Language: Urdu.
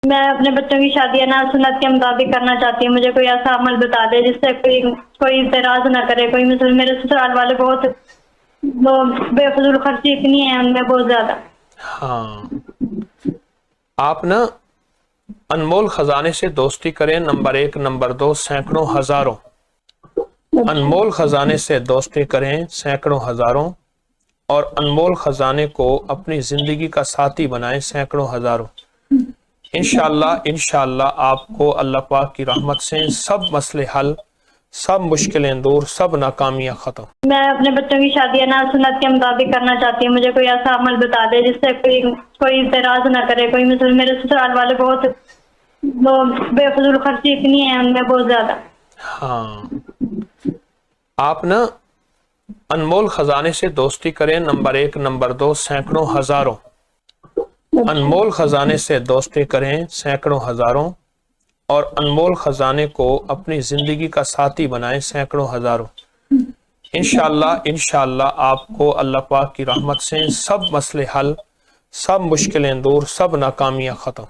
میں اپنے بچوں کی شادی نا سنت کے مطابق کرنا چاہتی ہوں. مجھے کوئی ایسا عمل بتا دے جس سے کوئی اعتراض نہ کرے. کوئی میرے سسرال والے بہت وہ بے فضول خرچی اتنی ہے ان میں بہت زیادہ. ہاں آپ نا انمول خزانے سے دوستی کریں. نمبر 1. نمبر 2. سینکڑوں ہزاروں انمول خزانے سے دوستی کریں. سینکڑوں ہزاروں اور انمول خزانے کو اپنی زندگی کا ساتھی بنائیں. سینکڑوں ہزاروں. انشاءاللہ آپ کو اللہ پاک کی رحمت سے سب مسئلے حل، سب مشکلیں دور، سب ناکامیاں ختم. میں اپنے بچوں کی شادی نا سنت کے مطابق کرنا چاہتی ہوں. مجھے کوئی ایسا عمل بتا دے جس سے کوئی اعتراض نہ کرے. کوئی میرے سسرال والے بہت وہ بے فضول خرچی اتنی ہے ان میں بہت زیادہ. ہاں آپ نا انمول خزانے سے دوستی کریں. نمبر 1. نمبر 2. سینکڑوں ہزاروں انمول خزانے سے دوستی کریں. سینکڑوں ہزاروں اور انمول خزانے کو اپنی زندگی کا ساتھی بنائیں. سینکڑوں ہزاروں. انشاءاللہ آپ کو اللہ پاک کی رحمت سے سب مسئلے حل، سب مشکلیں دور، سب ناکامیاں ختم.